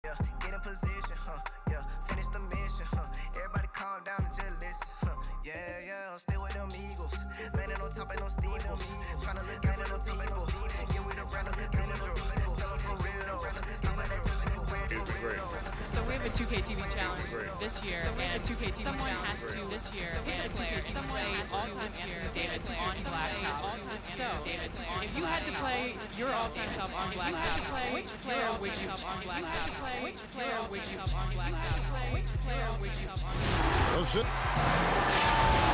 Yeah, get in position, yeah, finish the mission, everybody calm down and just listen, yeah, stay with them Eagles, landing on top of them steeples, tryna look at them people, yeah, we the brand of the cathedral, tell them for real though, stop at that physical way for real. So we have a 2K TV challenge this year, and someone has to this year pick a player. Someone has to Anthony Davis on blacktop. So if you had to play your all-time top on blacktop, which player would you on blacktop? Which player would you on blacktop? Which player would you on?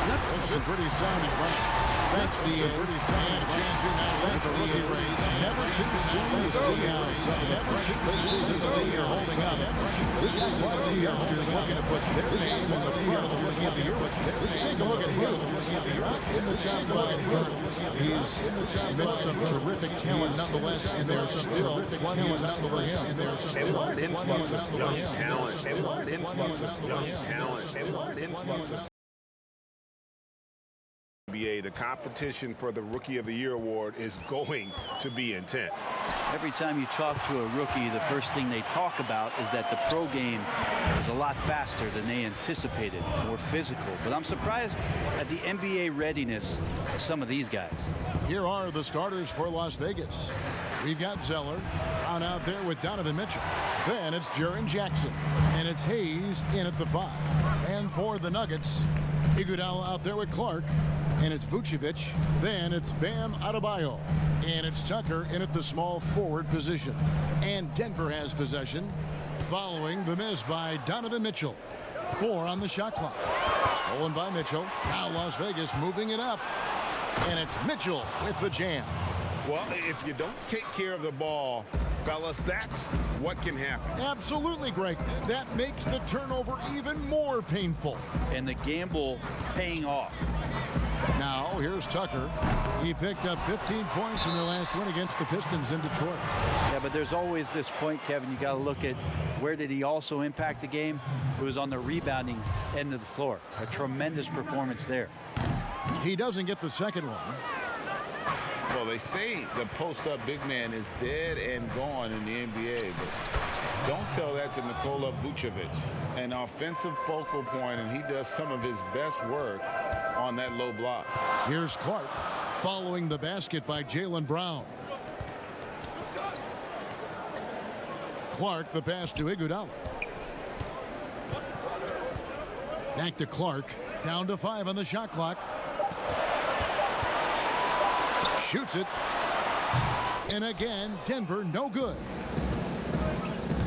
That's a pretty sounding run. Thanks, DA. And changing that left the rookie race. Never too soon to see how some of the fresh faces you see are holding up. This is one of the youngsters looking to put their name in the front of the Rookie of the Year. Take a look at here, the Rookie of the Year. In the top five here. He's amidst some terrific talent nonetheless, and there's still plenty of time for him. And what an influx of young talent. And what an influx of young talent. And what an influx of The competition for the Rookie of the Year award is going to be intense. Every time you talk to a rookie, the first thing they talk about is that the pro game is a lot faster than they anticipated, more physical. But I'm surprised at the NBA readiness of some of these guys. Here are the starters for Las Vegas. We've got Zeller on out there with Donovan Mitchell. Then it's Jaren Jackson. And it's Hayes in at the 5. And for the Nuggets, Iguodala out there with Clark. And it's Vucevic. Then it's Bam Adebayo. And it's Tucker in at the small forward position. And Denver has possession following the miss by Donovan Mitchell. 4 on the shot clock. Stolen by Mitchell. Now Las Vegas moving it up. And it's Mitchell with the jam. Well, if you don't take care of the ball, fellas, that's what can happen. Absolutely, Greg. That makes the turnover even more painful. And the gamble paying off. Now, here's Tucker. He picked up 15 points in their last win against the Pistons in Detroit. Yeah, but there's always this point, Kevin, you got to look at where did he also impact the game? It was on the rebounding end of the floor. A tremendous performance there. He doesn't get the second one. Well, they say the post-up big man is dead and gone in the NBA, but don't tell that to Nikola Vucevic. An offensive focal point, and he does some of his best work on that low block. Here's Clark following the basket by Jaylen Brown. Clark, the pass to Iguodala. Back to Clark. Down to 5 on the shot clock. Shoots it. And again, Denver no good.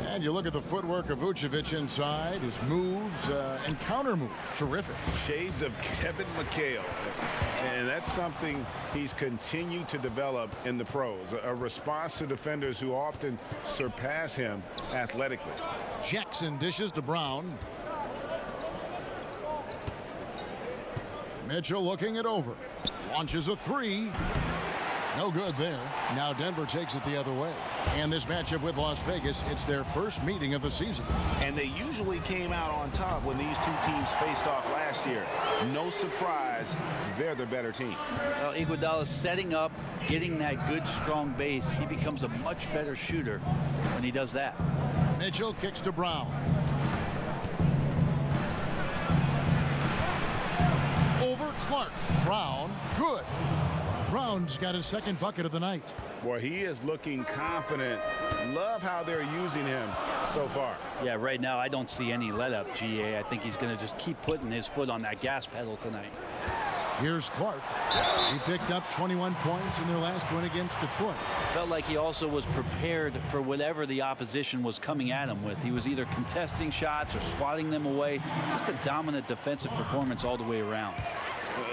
And you look at the footwork of Vucevic inside, his moves and counter moves. Terrific. Shades of Kevin McHale. And that's something he's continued to develop in the pros. A response to defenders who often surpass him athletically. Jackson dishes to Brown. Mitchell looking it over. Launches a 3. No good there. Now Denver takes it the other way. And this matchup with Las Vegas, it's their first meeting of the season. And they usually came out on top when these two teams faced off last year. No surprise, they're the better team. Well, Iguodala setting up, getting that good, strong base. He becomes a much better shooter when he does that. Mitchell kicks to Brown. Over Clark. Brown, good. Brown's got his second bucket of the night. Boy, he is looking confident. Love how they're using him so far. Yeah, right now I don't see any let up, GA. I think he's going to just keep putting his foot on that gas pedal tonight. Here's Clark. He picked up 21 points in their last win against Detroit. Felt like he also was prepared for whatever the opposition was coming at him with. He was either contesting shots or swatting them away. Just a dominant defensive performance all the way around.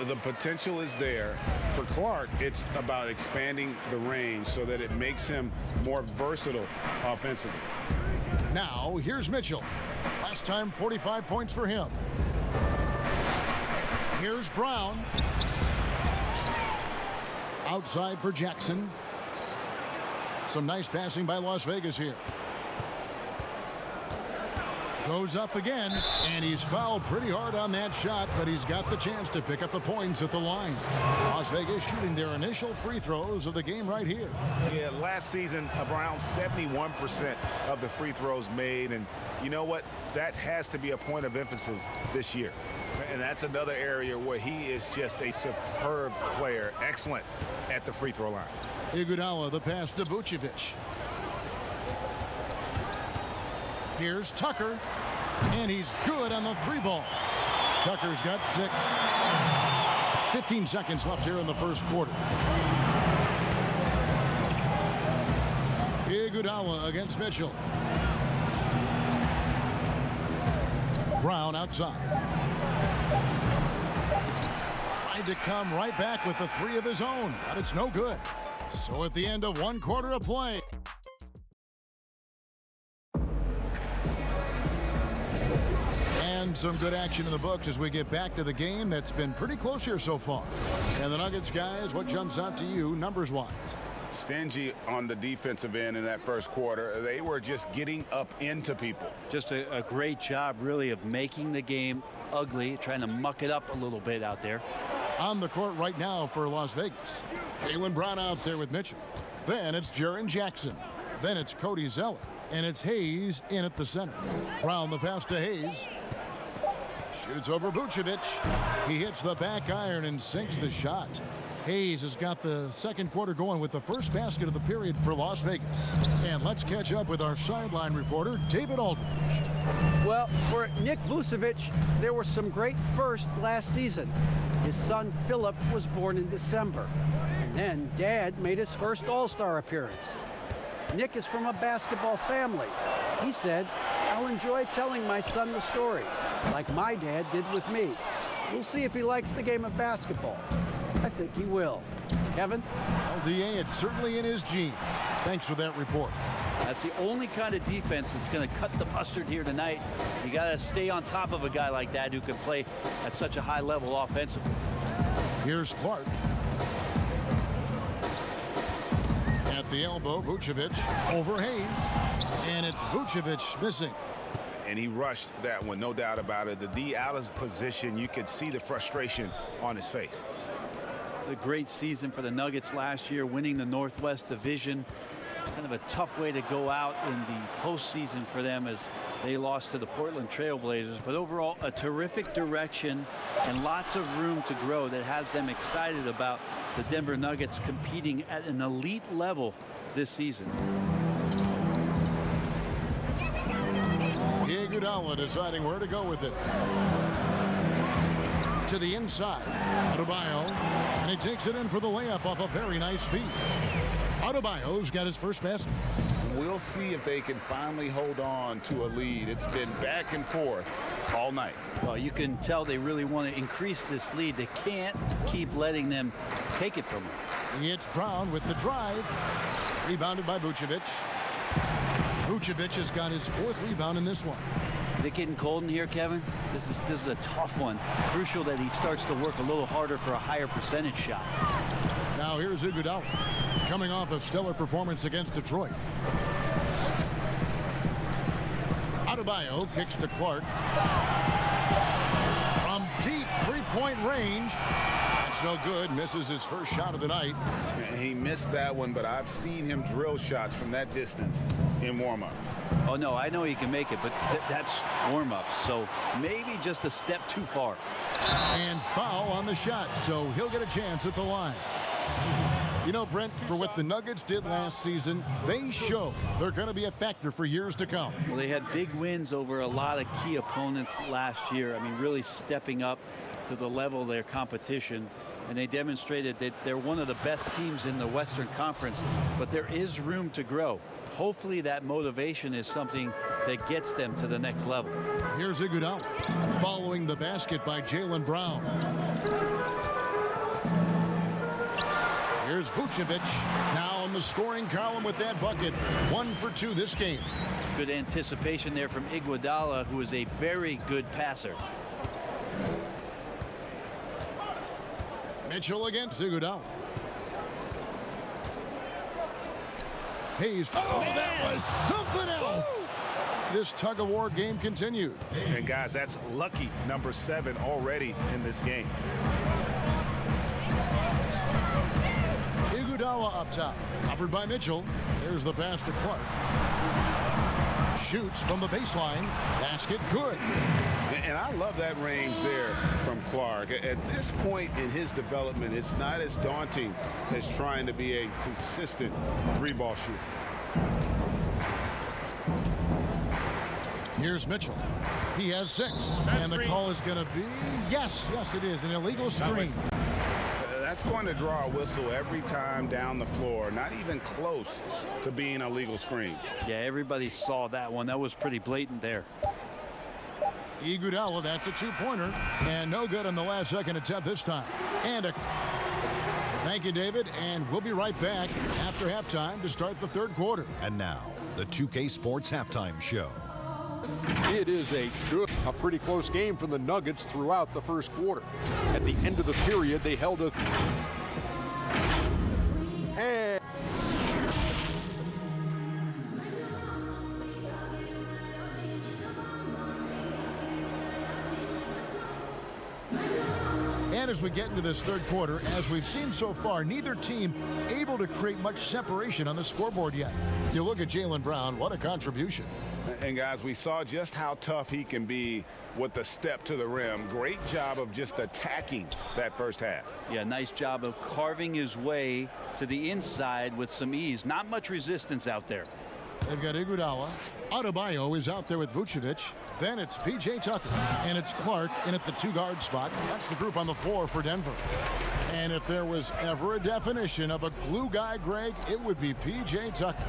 The potential is there. For Clark, it's about expanding the range so that it makes him more versatile offensively. Now, here's Mitchell. Last time, 45 points for him. Here's Brown. Outside for Jackson. Some nice passing by Las Vegas here. Goes up again, and he's fouled pretty hard on that shot, but he's got the chance to pick up the points at the line. Las Vegas shooting their initial free throws of the game right here. Yeah, last season, around 71% of the free throws made, and you know what? That has to be a point of emphasis this year. And that's another area where he is just a superb player, excellent at the free throw line. Iguodala, the pass to Vucevic. Here's Tucker, and he's good on the three ball. Tucker's got 6. 15 seconds left here in the first quarter. Iguodala against Mitchell. Brown outside. Tried to come right back with the 3 of his own, but it's no good. So at the end of 1 quarter of play, and some good action in the books as we get back to the game that's been pretty close here so far. And the Nuggets, guys, what jumps out to you numbers-wise? Stingy on the defensive end in that first quarter. They were just getting up into people. Just a great job, really, of making the game ugly, trying to muck it up a little bit out there. On the court right now for Las Vegas. Jaylen Brown out there with Mitchell. Then it's Jaren Jackson. Then it's Cody Zeller. And it's Hayes in at the center. Brown the pass to Hayes. Shoots over Vucevic. He hits the back iron and sinks the shot. Hayes has got the second quarter going with the first basket of the period for Las Vegas. And let's catch up with our sideline reporter, David Aldridge. Well, for Nick Vucevic, there were some great firsts last season. His son, Philip, was born in December. And then Dad made his first All-Star appearance. Nick is from a basketball family. He said, "I'll enjoy telling my son the stories, like my dad did with me. We'll see if he likes the game of basketball. I think he will." Kevin? Well, DA, it's certainly in his genes. Thanks for that report. That's the only kind of defense that's going to cut the mustard here tonight. You got to stay on top of a guy like that who can play at such a high level offensively. Here's Clark. At the elbow, Vucevic over Hayes. And it's Vucevic missing. And he rushed that one, no doubt about it. The D out of position, you could see the frustration on his face. A great season for the Nuggets last year, winning the Northwest Division. Kind of a tough way to go out in the postseason for them as they lost to the Portland Trail Blazers. But overall, a terrific direction and lots of room to grow that has them excited about the Denver Nuggets competing at an elite level this season. Iguodala deciding where to go with it. To the inside. Adebayo. And he takes it in for the layup off a very nice feed. Adebayo's got his first basket. We'll see if they can finally hold on to a lead. It's been back and forth all night. Well, you can tell they really want to increase this lead. They can't keep letting them take it from them. It's Brown with the drive. Rebounded by Vucevic. Vucevic has got his 4th rebound in this one. Is it getting cold in here, Kevin? This is a tough one. Crucial that he starts to work a little harder for a higher percentage shot. Now here's Iguodala, coming off a stellar performance against Detroit. Adebayo kicks to Clark. From deep three-point range. That's no good. Misses his first shot of the night. He missed that one, but I've seen him drill shots from that distance in warm-ups. Oh, no, I know he can make it, but that's warm-ups, so maybe just a step too far. And foul on the shot, so he'll get a chance at the line. You know, Brent, for what the Nuggets did last season, they show they're going to be a factor for years to come. Well, they had big wins over a lot of key opponents last year. I mean, really stepping up to the level of their competition. And they demonstrated that they're one of the best teams in the Western Conference, but there is room to grow. Hopefully that motivation is something that gets them to the next level. Here's Iguodala following the basket by Jaylen Brown. Here's Vucevic now in the scoring column with that bucket. 1 for 2 this game. Good anticipation there from Iguodala, who is a very good passer. Mitchell against Iguodala. Hayes. Oh, that was something else. this tug-of-war game continues. And guys, that's lucky number 7 already in this game. Iguodala up top, covered by Mitchell. There's the pass to Clark. Shoots from the baseline. Basket good. And I love that range there from Clark. At this point in his development, it's not as daunting as trying to be a consistent three-ball shooter. Here's Mitchell. He has 6. And the call is going to be, yes, it is, an illegal screen. That's going to draw a whistle every time down the floor. Not even close to being a legal screen. Yeah, everybody saw that one. That was pretty blatant there. Iguodala, that's a 2-pointer. And no good on the last second attempt this time. And thank you, David. And we'll be right back after halftime to start the third quarter. And now, the 2K Sports Halftime Show. It is a pretty close game for the Nuggets throughout the first quarter. At the end of the period, they held a... And as we get into this third quarter, as we've seen so far, neither team able to create much separation on the scoreboard yet. You look at Jaylen Brown, what a contribution. And guys, we saw just how tough he can be with the step to the rim. Great job of just attacking that first half. Yeah, nice job of carving his way to the inside with some ease. Not much resistance out there. They've got Iguodala. Adebayo is out there with Vucevic. Then it's P.J. Tucker. And it's Clark in at the 2-guard spot. That's the group on the floor for Denver. And if there was ever a definition of a glue guy, Greg, it would be P.J. Tucker.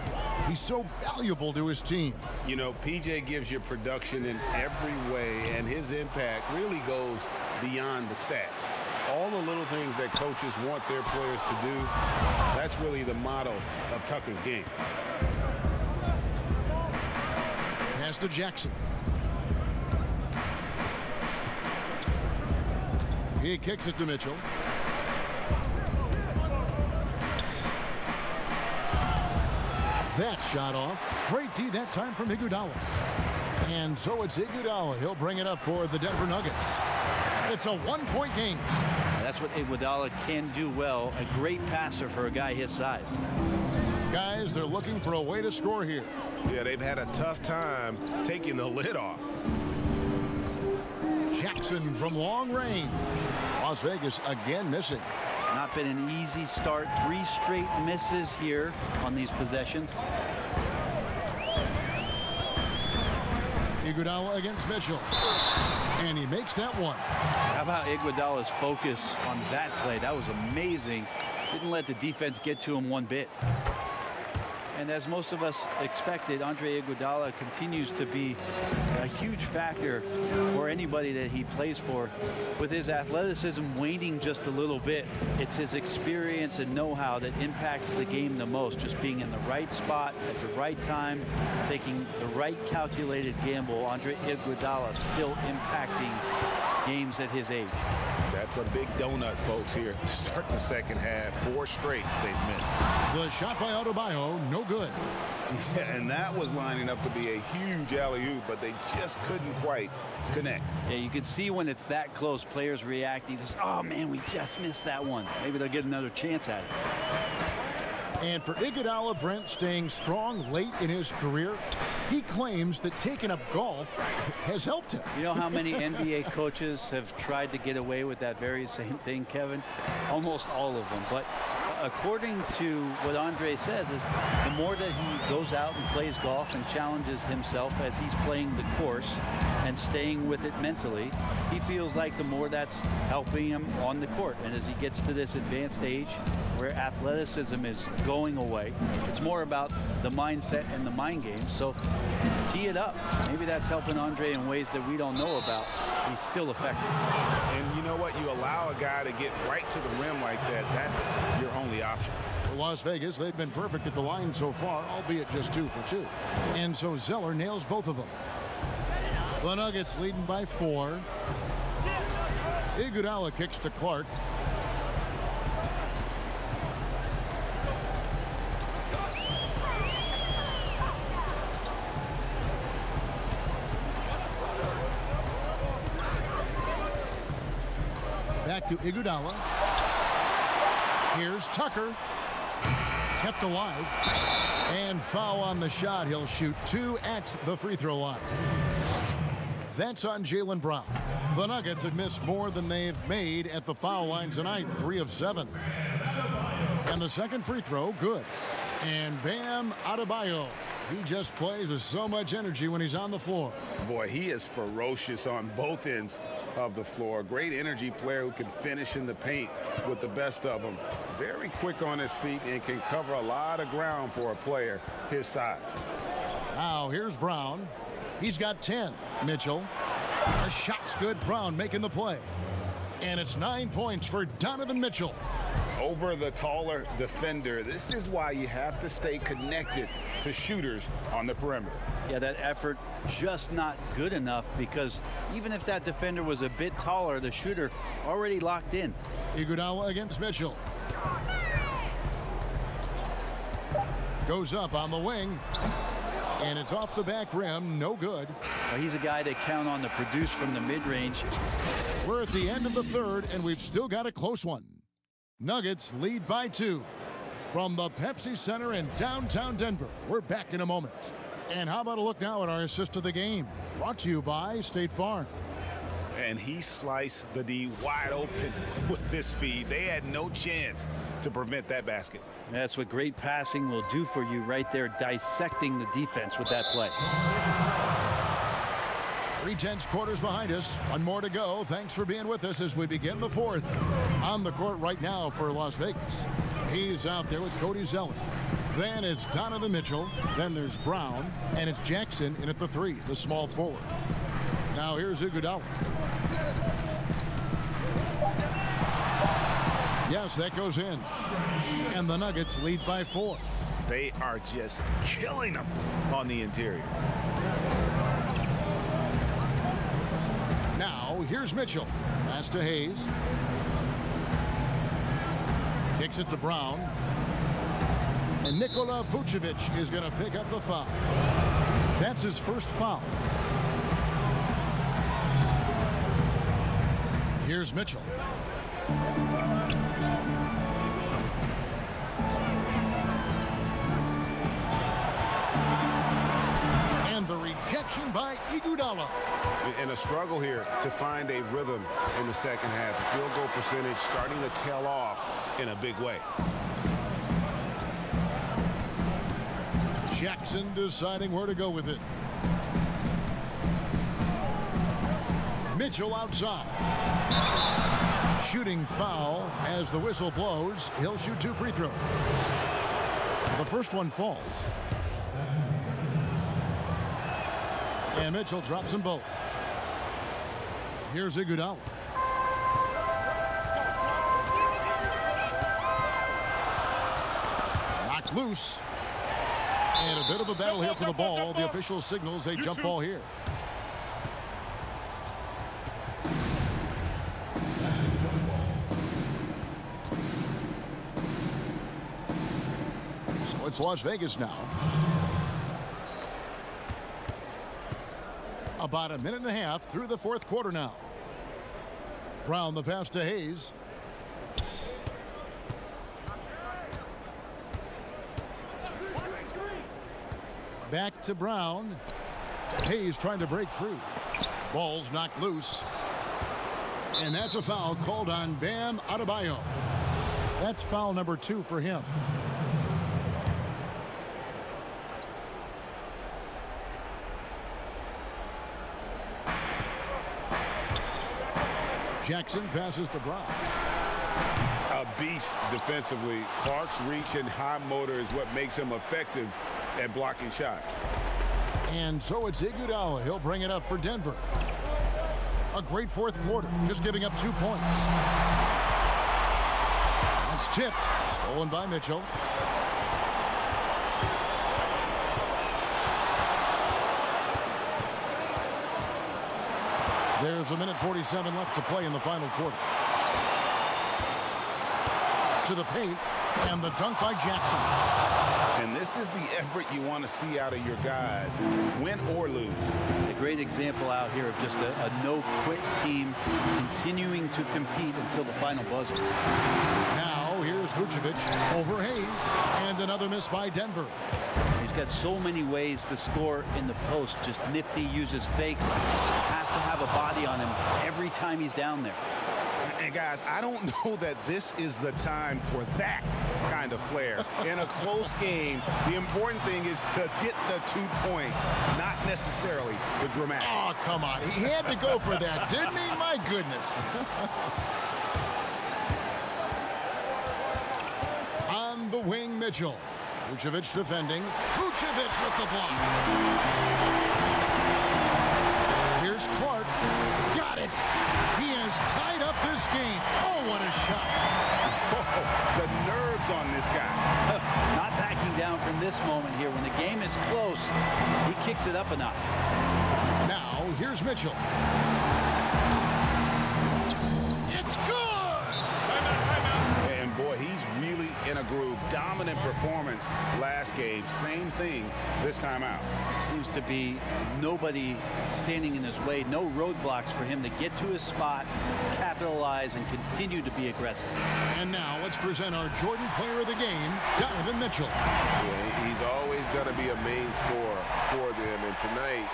He's so valuable to his team. You know, P.J. gives you production in every way, and his impact really goes beyond the stats. All the little things that coaches want their players to do, that's really the motto of Tucker's game. Pass to Jackson. He kicks it to Mitchell. That shot off. Great D that time from Iguodala. And so it's Iguodala. He'll bring it up for the Denver Nuggets. It's a 1-point game. That's what Iguodala can do well. A great passer for a guy his size. Guys, they're looking for a way to score here. Yeah, they've had a tough time taking the lid off. Jackson from long range. Las Vegas again missing. Not been an easy start. 3 straight misses here on these possessions. Iguodala against Mitchell. And he makes that one. How about Iguodala's focus on that play? That was amazing. Didn't let the defense get to him one bit. And as most of us expected, Andre Iguodala continues to be a huge factor for anybody that he plays for. With his athleticism waning just a little bit, it's his experience and know-how that impacts the game the most. Just being in the right spot at the right time, taking the right calculated gamble. Andre Iguodala still impacting games at his age. That's a big donut, folks, here. Start the second half. 4 straight they've missed. The shot by Adebayo, no good. Yeah, and that was lining up to be a huge alley-oop, but they just couldn't quite connect. Yeah, you can see when it's that close, players reacting. Just, oh, man, we just missed that one. Maybe they'll get another chance at it. And for Iguodala, Brent, staying strong late in his career, he claims that taking up golf has helped him. You know how many NBA coaches have tried to get away with that very same thing, Kevin? Almost all of them. But according to what Andre says, is the more that he goes out and plays golf and challenges himself as he's playing the course and staying with it mentally, he feels like the more that's helping him on the court. And as he gets to this advanced age where athleticism is going away, it's more about the mindset and the mind game. So tee it up. Maybe that's helping Andre in ways that we don't know about. He's still effective. And you know what? You allow a guy to get right to the rim like that, that's your only option. For Las Vegas, they've been perfect at the line so far, albeit just 2 for 2. And so Zeller nails both of them. The Nuggets leading by 4. Iguodala kicks to Clark. back to Iguodala. Here's Tucker. Kept alive. And foul on the shot. He'll shoot 2 at the free throw line. That's on Jaylen Brown. The Nuggets have missed more than they've made at the foul line tonight, 3 of 7. And the second free throw, good. And Bam Adebayo. He just plays with so much energy when he's on the floor. Boy, he is ferocious on both ends of the floor. Great energy player who can finish in the paint with the best of them. Very quick on his feet and can cover a lot of ground for a player his size. Now here's Brown. He's got 10. Mitchell. The shot's good. Brown making the play. And it's 9 points for Donovan Mitchell. Over the taller defender. This is why you have to stay connected to shooters on the perimeter. Yeah, that effort just not good enough, because even if that defender was a bit taller, the shooter already locked in. Iguodala against Mitchell. Goes up on the wing. And it's off the back rim. No good. Well, he's a guy they count on to produce from the mid-range. We're at the end of the third, and we've still got a close one. Nuggets lead by 2 from the Pepsi Center in downtown Denver. We're back in a moment. And how about a look now at our assist of the game? Brought to you by State Farm. And he sliced the D wide open with this feed. They had no chance to prevent that basket. That's what great passing will do for you right there, dissecting the defense with that play. 3 tenths quarters behind us. 1 more to go. Thanks for being with us as we begin the fourth. On the court right now for Las Vegas. He's out there with Cody Zeller. Then it's Donovan Mitchell. Then there's Brown. And it's Jackson in at the 3, the small forward. Now here's Iguodala. Yes, that goes in. And the Nuggets lead by 4. They are just killing them on the interior. Now, here's Mitchell. Pass to Hayes. Kicks it to Brown. And Nikola Vucevic is going to pick up the foul. That's his first foul. Here's Mitchell. And the rejection by Iguodala. And a struggle here to find a rhythm in the second half. The field goal percentage starting to tail off in a big way. Jackson deciding where to go with it. Mitchell outside. Shooting foul as the whistle blows. He'll shoot 2 free throws. The first one falls. And Mitchell drops them both. Here's Iguodala. Knocked loose. And a bit of a battle here for the ball. The official signals a jump ball here. So it's Las Vegas now. About a minute and a half through the fourth quarter now. Brown the pass to Hayes. Back to Brown. Hayes trying to break free. Ball's knocked loose. And that's a foul called on Bam Adebayo. That's foul number 2 for him. Jackson passes to Brown. A beast defensively. Clark's reach and high motor is what makes him effective at blocking shots. And so it's Iguodala. He'll bring it up for Denver. A great fourth quarter, just giving up 2 points. It's tipped, stolen by Mitchell. There's a minute 47 left to play in the final quarter. To the paint, and the dunk by Jackson. And this is the effort you want to see out of your guys, win or lose. A great example out here of just a no-quit team continuing to compete until the final buzzer. Now here's Vucevic over Hayes, and another miss by Denver. He's got so many ways to score in the post. Just nifty, uses fakes. Have to have a body on him every time he's down there. And guys, I don't know that this is the time for that kind of flair. In a close game, the important thing is to get the 2 points, not necessarily the dramatics. Oh, come on. He had to go for that, didn't he? My goodness. On the wing, Mitchell. Vucevic defending. Vucevic with the block. Here's Clark. Got it. He has tied up this game. Oh, what a shot. Oh, the nerves on this guy. Not backing down from this moment here. When the game is close, he kicks it up a notch. Now, here's Mitchell. It's good! And boy, he's really in a groove. Dominant performance last game. Same thing this time out. Seems to be nobody standing in his way. No roadblocks for him to get to his spot, capitalize, and continue to be aggressive. And now let's present our Jordan Player of the Game, Donovan Mitchell. Yeah, he's always going to be a main scorer for them, and tonight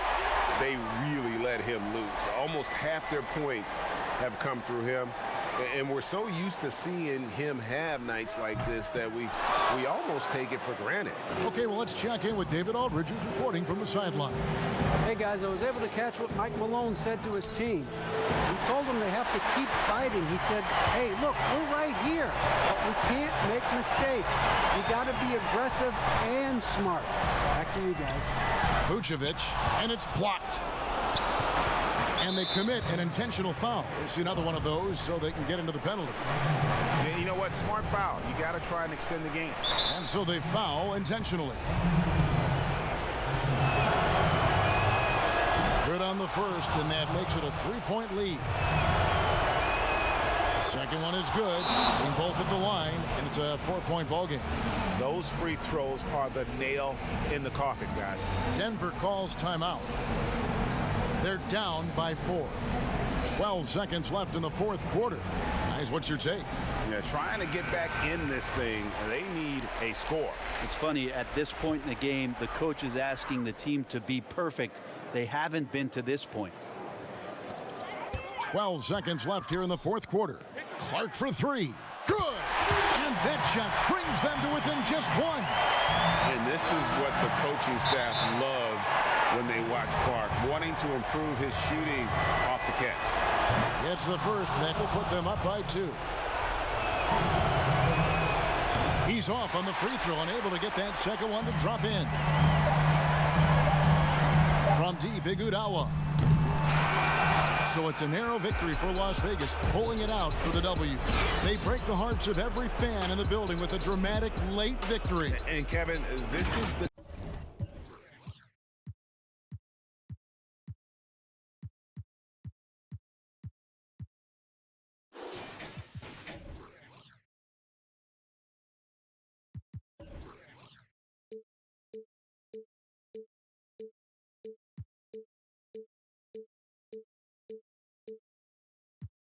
they really let him loose. Almost half their points have come through him. And we're so used to seeing him have nights like this that we almost take it for granted. Okay, well, let's check in with David Aldridge, who's reporting from the sideline. Hey, guys, I was able to catch what Mike Malone said to his team. He told them they have to keep fighting. He said, hey, look, we're right here, but we can't make mistakes. We got to be aggressive and smart. Back to you guys. Vucevic, and it's blocked. And they commit an intentional foul. We'll see another one of those so they can get into the penalty. Yeah, you know what? Smart foul. You got to try and extend the game. And so they foul intentionally. Good on the first, and that makes it a 3-point lead. Second one is good. Being both at the line, and it's a 4-point ball game. Those free throws are the nail in the coffin, guys. Denver calls timeout. They're down by 4. 12 seconds left in the fourth quarter. Guys, what's your take? Yeah, trying to get back in this thing, they need a score. It's funny, at this point in the game, the coach is asking the team to be perfect. They haven't been to this point. 12 seconds left here in the fourth quarter. Clark for 3. Good! And that shot brings them to within just 1. And this is what the coaching staff loves when they watch Clark, wanting to improve his shooting off the catch. It's the first that will put them up by 2. He's off on the free throw, unable to get that second one to drop in. From deep, Iguodala. So it's a narrow victory for Las Vegas, pulling it out for the W. They break the hearts of every fan in the building with a dramatic late victory. And Kevin, this is the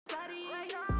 Daddy.